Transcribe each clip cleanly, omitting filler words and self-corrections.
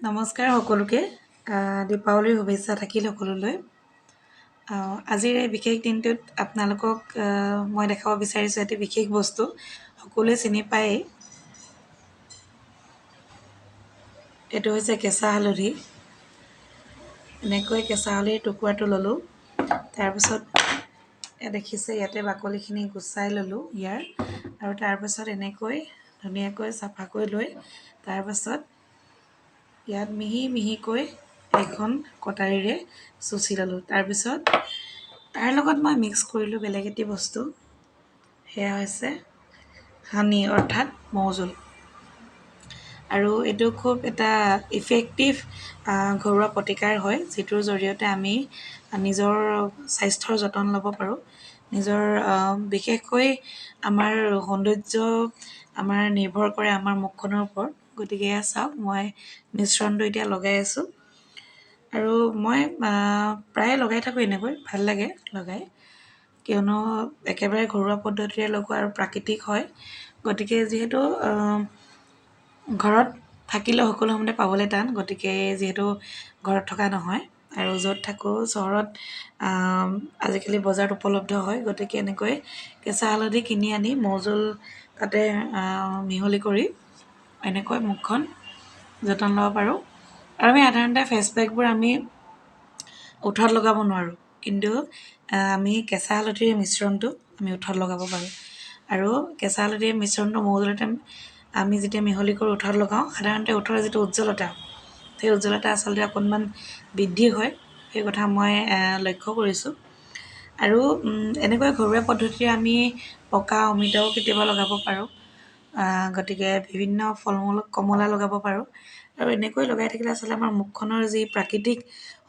নমস্কাৰ সকলোকে দীপাৱলীৰ শুভেচ্ছা থাকিল সকলোলৈ আজিৰ এই বিশেষ দিনটোত আপোনালোকক মই দেখাব বিচাৰিছোঁ এটি বিশেষ বস্তু সকলোৱে চিনি পায়েই এইটো হৈছে কেঁচা হালধি এনেকৈ কেঁচা হালধিৰ টুকুৰাটো ল'লোঁ তাৰপিছত দেখিছে ইয়াতে বাকলিখিনি গুচাই ল'লোঁ ইয়াৰ আৰু তাৰপিছত এনেকৈ ধুনীয়াকৈ চাফাকৈ লৈ তাৰপাছত ইয়াত মিহি মিহিকৈ এখন কটাৰীৰে চুচি ল'লোঁ তাৰপিছত তাৰ লগত মই মিক্স কৰিলোঁ বেলেগ এটি বস্তু সেয়া হৈছে হানি অৰ্থাৎ মৌজোল আৰু এইটো খুব এটা ইফেক্টিভ ঘৰুৱা প্ৰতিকাৰ হয় যিটোৰ জৰিয়তে আমি নিজৰ স্বাস্থ্যৰ যতন ল'ব পাৰোঁ নিজৰ বিশেষকৈ আমাৰ সৌন্দৰ্য আমাৰ নিৰ্ভৰ কৰে আমাৰ মুখখনৰ ওপৰত গতিকে এয়া চাওক মই মিশ্ৰণটো এতিয়া লগাই আছোঁ আৰু মই প্ৰায়ে লগাই থাকোঁ এনেকৈ ভাল লাগে লগাই কিয়নো একেবাৰে ঘৰুৱা পদ্ধতিৰে লগোৱা আৰু প্ৰাকৃতিক হয় গতিকে যিহেতু ঘৰত থাকিলেও সকলো সময়তে পাবলৈ টান গতিকে যিহেতু ঘৰত থকা নহয় আৰু য'ত থাকোঁ চহৰত আজিকালি বজাৰত উপলব্ধ হয় গতিকে এনেকৈ কেঁচা হালধি কিনি আনি মৌজোল তাতে মিহলি কৰি এনেকৈ মুখখন যতন ল'ব পাৰোঁ আৰু আমি সাধাৰণতে ফেচ পেকবোৰ আমি ওঠত লগাব নোৱাৰোঁ কিন্তু আমি কেঁচা হালধিৰ মিশ্ৰণটো আমি ওঠত লগাব পাৰোঁ আৰু কেঁচা হালধিৰ মিশ্ৰণটো মৌজোলতে আমি যেতিয়া মিহলি কৰি ওঠত লগাওঁ সাধাৰণতে ওঠৰ যিটো উজ্জ্বলতা সেই উজ্জ্বলতা আচলতে অকণমান বৃদ্ধি হয় সেই কথা মই লক্ষ্য কৰিছোঁ আৰু এনেকৈ ঘৰুৱা পদ্ধতিৰে আমি পকা অমিতাও কেতিয়াবা লগাব পাৰোঁ গতিকে বিভিন্ন ফল মূল কমলা লগাব পাৰোঁ আৰু এনেকৈ লগাই থাকিলে আচলতে আমাৰ মুখখনৰ যি প্ৰাকৃতিক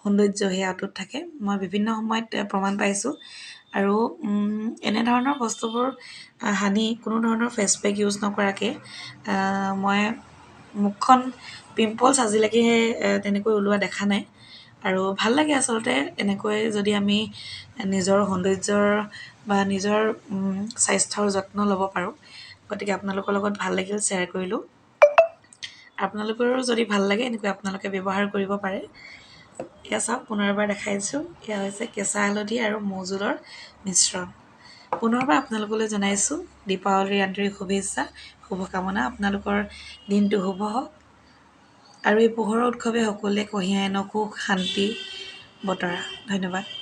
সৌন্দৰ্য সেয়া অটুট থাকে মই বিভিন্ন সময়ত প্ৰমাণ পাইছোঁ আৰু এনেধৰণৰ বস্তুবোৰ সানি কোনো ধৰণৰ ফেচ পেক ইউজ নকৰাকৈ মই মুখখন পিম্পলছ আজিলৈকে তেনেকৈ ওলোৱা দেখা নাই আৰু ভাল লাগে আচলতে এনেকৈ যদি আমি নিজৰ সৌন্দৰ্যৰ বা নিজৰ স্বাস্থ্যৰ যত্ন ল'ব পাৰোঁ গতিকে আপোনালোকৰ লগত ভাল লাগিল শ্বেয়াৰ কৰিলোঁ আপোনালোকৰো যদি ভাল লাগে এনেকৈ আপোনালোকে ব্যৱহাৰ কৰিব পাৰে এয়া চাওক পুনৰবাৰ দেখাইছোঁ এয়া হৈছে কেঁচা হালধি আৰু মৌজোলৰ মিশ্ৰণ পুনৰবাৰ আপোনালোকলৈ জনাইছোঁ দীপাৱলীৰ আন্তৰিক শুভেচ্ছা শুভকামনা আপোনালোকৰ দিনটো শুভ হওক আৰু এই পোহৰৰ উৎসৱে সকলোৱে কঢ়িয়াই আনক সুখ শান্তি বতৰা ধন্যবাদ